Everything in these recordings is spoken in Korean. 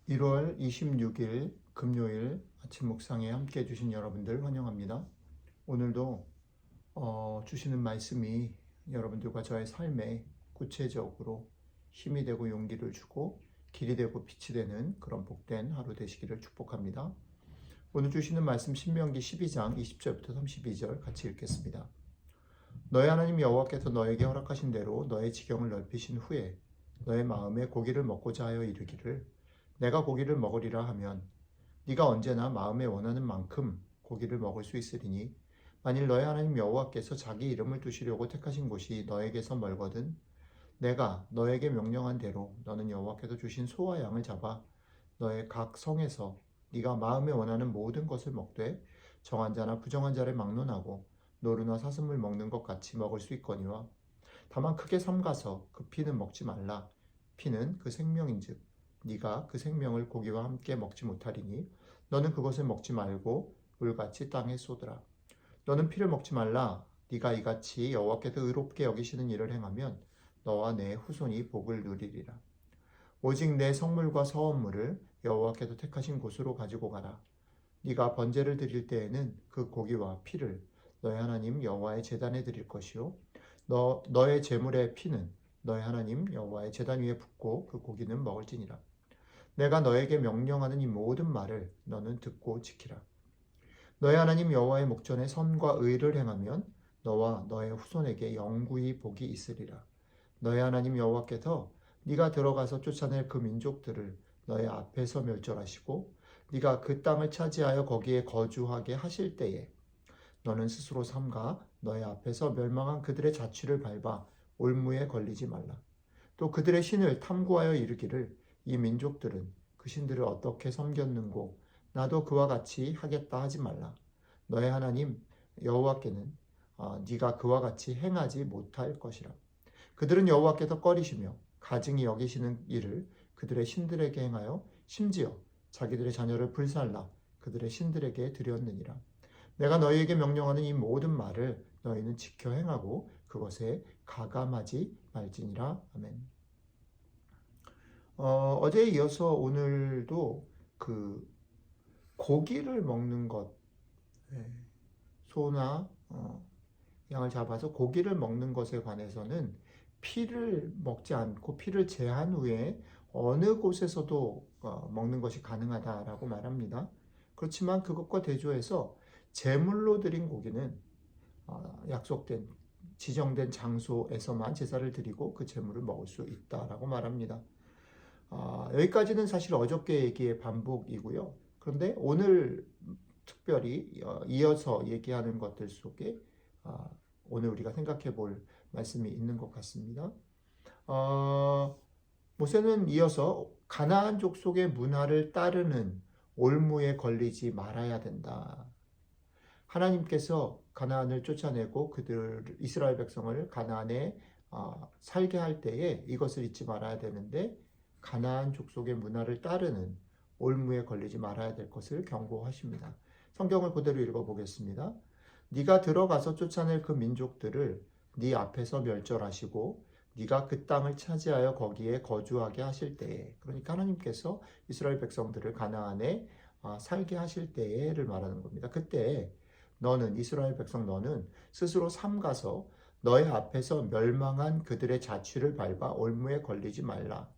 1월 26일 금요일 아침 묵상에 함께 해주신 여러분들 환영합니다. 오늘도 주시는 말씀이 여러분들과 저의 삶에 구체적으로 힘이 되고 용기를 주고 길이 되고 빛이 되는 그런 복된 하루 되시기를 축복합니다. 오늘 주시는 말씀 신명기 12장 20절부터 32절 같이 읽겠습니다. 너의 하나님 여호와께서 너에게 허락하신 대로 너의 지경을 넓히신 후에 너의 마음에 고기를 먹고자 하여 이르기를 내가 고기를 먹으리라 하면 네가 언제나 마음에 원하는 만큼 고기를 먹을 수 있으리니 만일 너의 하나님 여호와께서 자기 이름을 두시려고 택하신 곳이 너에게서 멀거든 내가 너에게 명령한 대로 너는 여호와께서 주신 소와 양을 잡아 너의 각 성에서 네가 마음에 원하는 모든 것을 먹되 정한 자나 부정한 자를 막론하고 노루나 사슴을 먹는 것 같이 먹을 수 있거니와 다만 크게 삼가서 그 피는 먹지 말라. 피는 그 생명인즉 네가 그 생명을 고기와 함께 먹지 못하리니 너는 그것을 먹지 말고 물같이 땅에 쏟으라. 너는 피를 먹지 말라. 네가 이같이 여호와께서 의롭게 여기시는 일을 행하면 너와 내 후손이 복을 누리리라. 오직 내 성물과 서원물을 여호와께서 택하신 곳으로 가지고 가라. 네가 번제를 드릴 때에는 그 고기와 피를 너의 하나님 여호와의 제단에 드릴 것이요 너의 제물의 피는 너의 하나님 여호와의 제단 위에 붓고 그 고기는 먹을지니라. 내가 너에게 명령하는 이 모든 말을 너는 듣고 지키라. 너의 하나님 여호와의 목전에 선과 의를 행하면 너와 너의 후손에게 영구히 복이 있으리라. 너의 하나님 여호와께서 네가 들어가서 쫓아낼 그 민족들을 너의 앞에서 멸절하시고 네가 그 땅을 차지하여 거기에 거주하게 하실 때에 너는 스스로 삼가 너의 앞에서 멸망한 그들의 자취를 밟아 올무에 걸리지 말라. 또 그들의 신을 탐구하여 이르기를 이 민족들은 그 신들을 어떻게 섬겼는고 나도 그와 같이 하겠다 하지 말라. 너의 하나님 여호와께는 네가 그와 같이 행하지 못할 것이라. 그들은 여호와께서 꺼리시며 가증히 여기시는 일을 그들의 신들에게 행하여 심지어 자기들의 자녀를 불살라 그들의 신들에게 드렸느니라. 내가 너희에게 명령하는 이 모든 말을 너희는 지켜 행하고 그것에 가감하지 말지니라. 아멘. 어제에 이어서 오늘도 그 고기를 먹는 것, 소나 양을 잡아서 고기를 먹는 것에 관해서는 피를 먹지 않고 피를 제한 후에 어느 곳에서도 먹는 것이 가능하다라고 말합니다. 그렇지만 그것과 대조해서 제물로 드린 고기는 약속된 지정된 장소에서만 제사를 드리고 그 제물을 먹을 수 있다라고 말합니다. 여기까지는 사실 어저께 얘기의 반복이고요. 그런데 오늘 특별히 이어서 얘기하는 것들 속에 오늘 우리가 생각해 볼 말씀이 있는 것 같습니다. 모세는 이어서 가나안 족속의 문화를 따르는 올무에 걸리지 말아야 된다. 하나님께서 가나안을 쫓아내고 이스라엘 백성을 가나안에 살게 할 때에 이것을 잊지 말아야 되는데 가나안 족속의 문화를 따르는 올무에 걸리지 말아야 될 것을 경고하십니다. 성경을 그대로 읽어보겠습니다. 네가 들어가서 쫓아낼 그 민족들을 네 앞에서 멸절하시고 네가 그 땅을 차지하여 거기에 거주하게 하실 때에, 그러니까 하나님께서 이스라엘 백성들을 가나안에 살게 하실 때에를 말하는 겁니다. 그때 너는 이스라엘 백성 너는 스스로 삼가서 너의 앞에서 멸망한 그들의 자취를 밟아 올무에 걸리지 말라.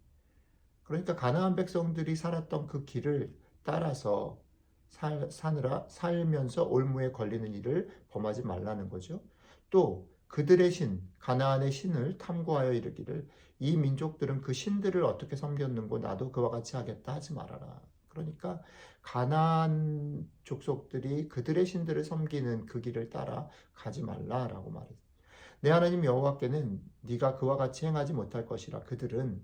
그러니까 가나안 백성들이 살았던 그 길을 따라서 살면서 올무에 걸리는 일을 범하지 말라는 거죠. 또 그들의 신, 가나안의 신을 탐구하여 이르기를 이 민족들은 그 신들을 어떻게 섬겼는고 나도 그와 같이 하겠다 하지 말아라. 그러니까 가나안 족속들이 그들의 신들을 섬기는 그 길을 따라 가지 말라라고 말해요. 내 하나님 여호와께는 네가 그와 같이 행하지 못할 것이라. 그들은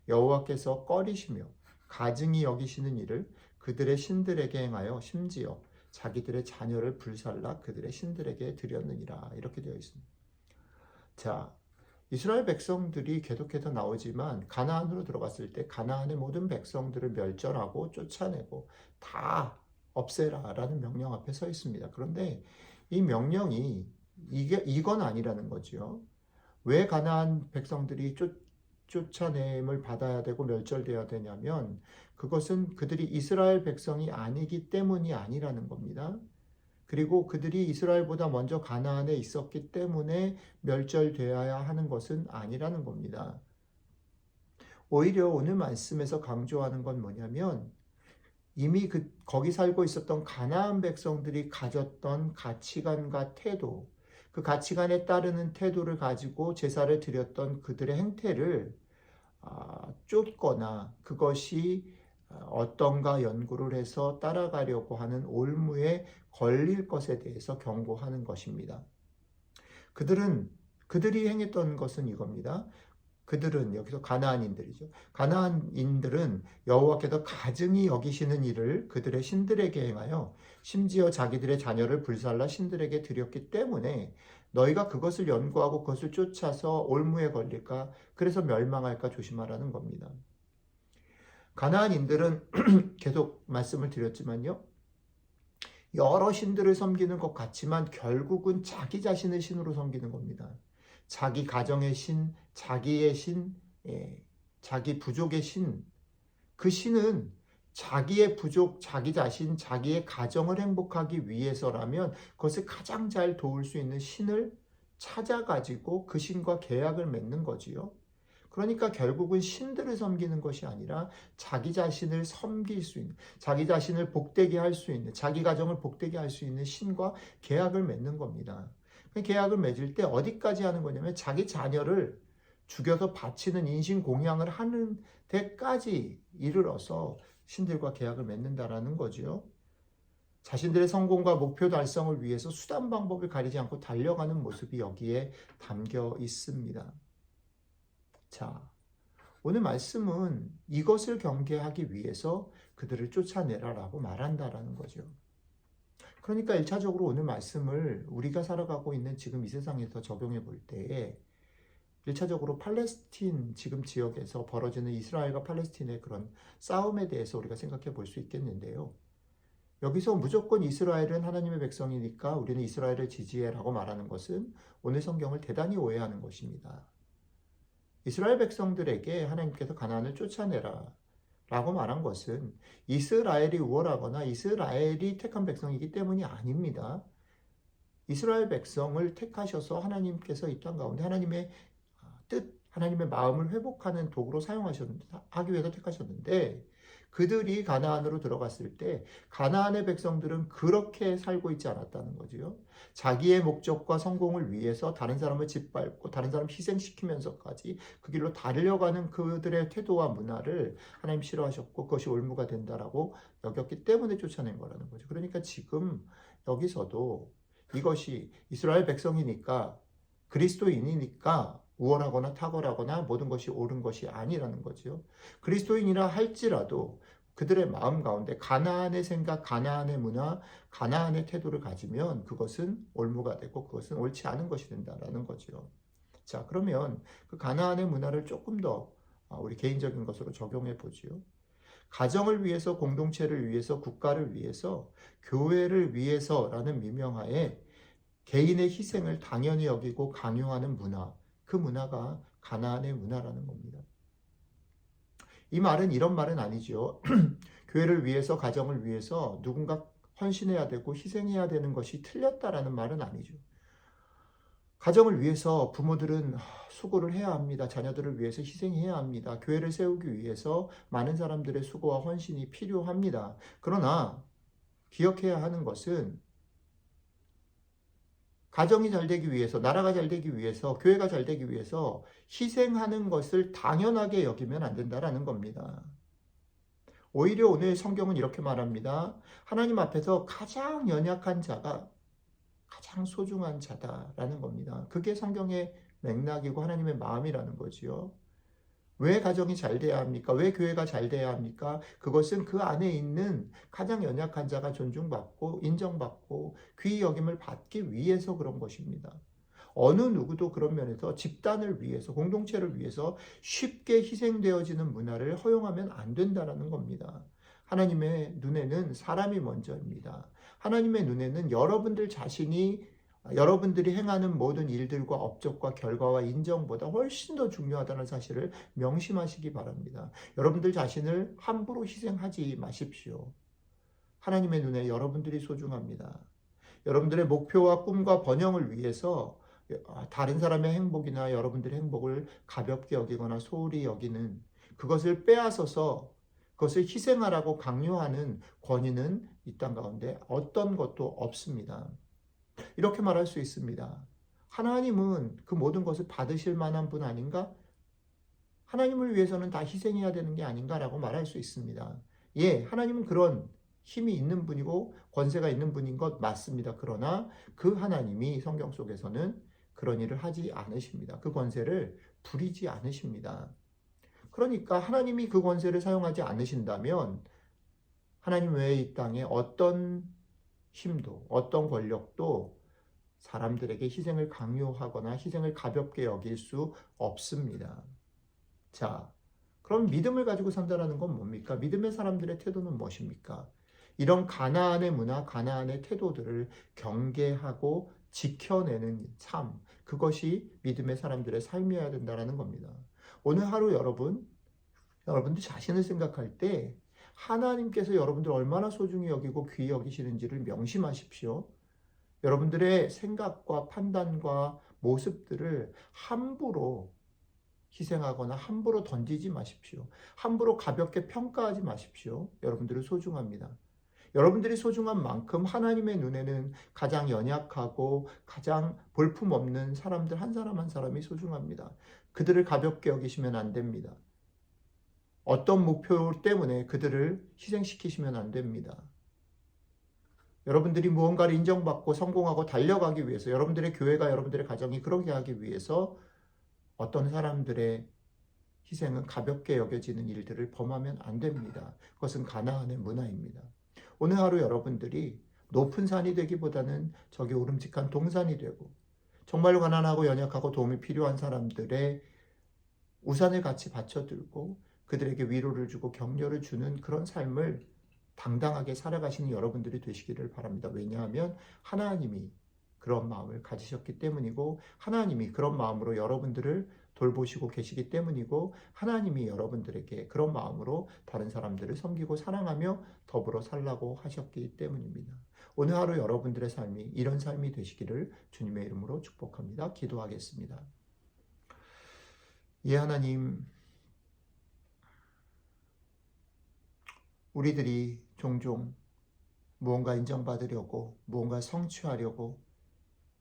여호와께서 꺼리시며 가증히 여기시는 일을 그들의 신들에게 행하여 심지어 자기들의 자녀를 불살라 그들의 신들에게 드렸느니라. 이렇게 되어 있습니다. 자, 이스라엘 백성들이 계속해서 나오지만 가나안으로 들어갔을 때 가나안의 모든 백성들을 멸절하고 쫓아내고 다 없애라라는 명령 앞에 서 있습니다. 그런데 이 명령이 이건 아니라는 거죠. 왜 가나안 백성들이 쫓아냄을 받아야 되고 멸절되어야 되냐면 그것은 그들이 이스라엘 백성이 아니기 때문이 아니라는 겁니다. 그리고 그들이 이스라엘보다 먼저 가나안에 있었기 때문에 멸절되어야 하는 것은 아니라는 겁니다. 오히려 오늘 말씀에서 강조하는 건 뭐냐면 이미 거기 살고 있었던 가나안 백성들이 가졌던 가치관과 태도, 그 가치관에 따르는 태도를 가지고 제사를 드렸던 그들의 행태를 쫓거나 그것이 어떤가 연구를 해서 따라가려고 하는 올무에 걸릴 것에 대해서 경고하는 것입니다. 그들이 행했던 것은 이겁니다. 그들은 여기서 가나안인들이죠. 가나안인들은 여호와께서 가증히 여기시는 일을 그들의 신들에게 행하여 심지어 자기들의 자녀를 불살라 신들에게 드렸기 때문에 너희가 그것을 연구하고 그것을 쫓아서 올무에 걸릴까 그래서 멸망할까 조심하라는 겁니다. 가나안인들은 계속 말씀을 드렸지만요. 여러 신들을 섬기는 것 같지만 결국은 자기 자신을 신으로 섬기는 겁니다. 자기 가정의 신, 자기의 신, 자기 부족의 신, 그 신은 자기의 부족, 자기 자신, 자기의 가정을 행복하기 위해서라면 그것을 가장 잘 도울 수 있는 신을 찾아가지고 그 신과 계약을 맺는 거지요. 그러니까 결국은 신들을 섬기는 것이 아니라 자기 자신을 섬길 수 있는, 자기 자신을 복되게 할 수 있는, 자기 가정을 복되게 할 수 있는 신과 계약을 맺는 겁니다. 계약을 맺을 때 어디까지 하는 거냐면 자기 자녀를 죽여서 바치는 인신 공양을 하는 데까지 이르러서 신들과 계약을 맺는다라는 거죠. 자신들의 성공과 목표 달성을 위해서 수단 방법을 가리지 않고 달려가는 모습이 여기에 담겨 있습니다. 자, 오늘 말씀은 이것을 경계하기 위해서 그들을 쫓아내라라고 말한다라는 거죠. 그러니까 1차적으로 오늘 말씀을 우리가 살아가고 있는 지금 이 세상에서 적용해 볼 때에 1차적으로 팔레스틴 지금 지역에서 벌어지는 이스라엘과 팔레스틴의 그런 싸움에 대해서 우리가 생각해 볼 수 있겠는데요. 여기서 무조건 이스라엘은 하나님의 백성이니까 우리는 이스라엘을 지지해라고 말하는 것은 오늘 성경을 대단히 오해하는 것입니다. 이스라엘 백성들에게 하나님께서 가나안을 쫓아내라 라고 말한 것은 이스라엘이 우월하거나 이스라엘이 택한 백성이기 때문이 아닙니다. 이스라엘 백성을 택하셔서 하나님께서 이 땅 가운데 하나님의 뜻, 하나님의 마음을 회복하는 도구로 하기 위해서 택하셨는데 그들이 가나안으로 들어갔을 때 가나안의 백성들은 그렇게 살고 있지 않았다는 거지요. 자기의 목적과 성공을 위해서 다른 사람을 짓밟고 다른 사람을 희생시키면서까지 그 길로 달려가는 그들의 태도와 문화를 하나님 싫어하셨고 그것이 올무가 된다라고 여겼기 때문에 쫓아낸 거라는 거죠. 그러니까 지금 여기서도 이것이 이스라엘 백성이니까 그리스도인이니까 우월하거나 탁월하거나 모든 것이 옳은 것이 아니라는 거죠. 그리스도인이라 할지라도 그들의 마음 가운데 가나안의 생각, 가나안의 문화, 가나안의 태도를 가지면 그것은 올무가 되고 그것은 옳지 않은 것이 된다라는 거죠. 자, 그러면 그 가나안의 문화를 조금 더 우리 개인적인 것으로 적용해 보지요. 가정을 위해서, 공동체를 위해서, 국가를 위해서, 교회를 위해서라는 미명하에 개인의 희생을 당연히 여기고 강요하는 문화, 그 문화가 가나안의 문화라는 겁니다. 이 말은 이런 말은 아니죠. 교회를 위해서, 가정을 위해서 누군가 헌신해야 되고 희생해야 되는 것이 틀렸다라는 말은 아니죠. 가정을 위해서 부모들은 수고를 해야 합니다. 자녀들을 위해서 희생해야 합니다. 교회를 세우기 위해서 많은 사람들의 수고와 헌신이 필요합니다. 그러나 기억해야 하는 것은 가정이 잘 되기 위해서, 나라가 잘 되기 위해서, 교회가 잘 되기 위해서 희생하는 것을 당연하게 여기면 안 된다라는 겁니다. 오히려 오늘 성경은 이렇게 말합니다. 하나님 앞에서 가장 연약한 자가 가장 소중한 자다라는 겁니다. 그게 성경의 맥락이고 하나님의 마음이라는 거지요. 왜 가정이 잘 돼야 합니까? 왜 교회가 잘 돼야 합니까? 그것은 그 안에 있는 가장 연약한 자가 존중받고 인정받고 귀히 여김을 받기 위해서 그런 것입니다. 어느 누구도 그런 면에서 집단을 위해서, 공동체를 위해서 쉽게 희생되어지는 문화를 허용하면 안 된다는 겁니다. 하나님의 눈에는 사람이 먼저입니다. 하나님의 눈에는 여러분들 자신이 여러분들이 행하는 모든 일들과 업적과 결과와 인정보다 훨씬 더 중요하다는 사실을 명심하시기 바랍니다. 여러분들 자신을 함부로 희생하지 마십시오. 하나님의 눈에 여러분들이 소중합니다. 여러분들의 목표와 꿈과 번영을 위해서 다른 사람의 행복이나 여러분들의 행복을 가볍게 여기거나 소홀히 여기는 그것을 빼앗아서 그것을 희생하라고 강요하는 권위는 이 땅 가운데 어떤 것도 없습니다. 이렇게 말할 수 있습니다. 하나님은 그 모든 것을 받으실 만한 분 아닌가? 하나님을 위해서는 다 희생해야 되는 게 아닌가라고 말할 수 있습니다. 예, 하나님은 그런 힘이 있는 분이고 권세가 있는 분인 것 맞습니다. 그러나 그 하나님이 성경 속에서는 그런 일을 하지 않으십니다. 그 권세를 부리지 않으십니다. 그러니까 하나님이 그 권세를 사용하지 않으신다면 하나님 외에 이 땅에 어떤 힘도 어떤 권력도 사람들에게 희생을 강요하거나 희생을 가볍게 여길 수 없습니다. 자, 그럼 믿음을 가지고 산다는 건 뭡니까? 믿음의 사람들의 태도는 무엇입니까? 이런 가나안의 문화, 가나안의 태도들을 경계하고 지켜내는 삶, 그것이 믿음의 사람들의 삶이어야 된다는 겁니다. 오늘 하루 여러분들 자신을 생각할 때 하나님께서 여러분들 얼마나 소중히 여기고 귀히 여기시는지를 명심하십시오. 여러분들의 생각과 판단과 모습들을 함부로 희생하거나 함부로 던지지 마십시오. 함부로 가볍게 평가하지 마십시오. 여러분들은 소중합니다. 여러분들이 소중한 만큼 하나님의 눈에는 가장 연약하고 가장 볼품없는 사람들 한 사람 한 사람이 소중합니다. 그들을 가볍게 여기시면 안 됩니다. 어떤 목표 때문에 그들을 희생시키시면 안 됩니다. 여러분들이 무언가를 인정받고 성공하고 달려가기 위해서 여러분들의 교회가 여러분들의 가정이 그러게 하기 위해서 어떤 사람들의 희생은 가볍게 여겨지는 일들을 범하면 안 됩니다. 그것은 가나안의 문화입니다. 오늘 하루 여러분들이 높은 산이 되기보다는 저기 오름직한 동산이 되고 정말로 가난하고 연약하고 도움이 필요한 사람들의 우산을 같이 받쳐들고 그들에게 위로를 주고 격려를 주는 그런 삶을 당당하게 살아가시는 여러분들이 되시기를 바랍니다. 왜냐하면 하나님이 그런 마음을 가지셨기 때문이고 하나님이 그런 마음으로 여러분들을 돌보시고 계시기 때문이고 하나님이 여러분들에게 그런 마음으로 다른 사람들을 섬기고 사랑하며 더불어 살라고 하셨기 때문입니다. 오늘 하루 여러분들의 삶이 이런 삶이 되시기를 주님의 이름으로 축복합니다. 기도하겠습니다. 예, 하나님, 우리들이 종종 무언가 인정받으려고 무언가 성취하려고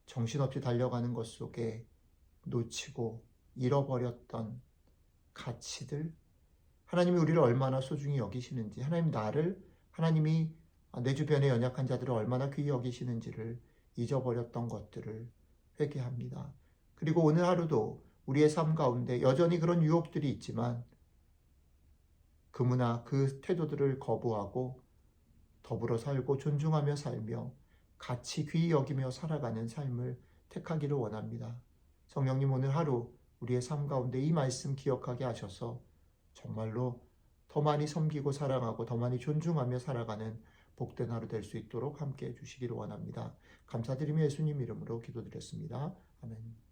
정신없이 달려가는 것 속에 놓치고 잃어버렸던 가치들, 하나님이 우리를 얼마나 소중히 여기시는지, 하나님이 내 주변의 연약한 자들을 얼마나 귀히 여기시는지를 잊어버렸던 것들을 회개합니다. 그리고 오늘 하루도 우리의 삶 가운데 여전히 그런 유혹들이 있지만 그 문화, 그 태도들을 거부하고 더불어 살고 존중하며 살며 같이 귀히 여기며 살아가는 삶을 택하기를 원합니다. 성령님, 오늘 하루 우리의 삶 가운데 이 말씀 기억하게 하셔서 정말로 더 많이 섬기고 사랑하고 더 많이 존중하며 살아가는 복된 하루 될 수 있도록 함께해 주시기를 원합니다. 감사드리며 예수님 이름으로 기도드렸습니다. 아멘.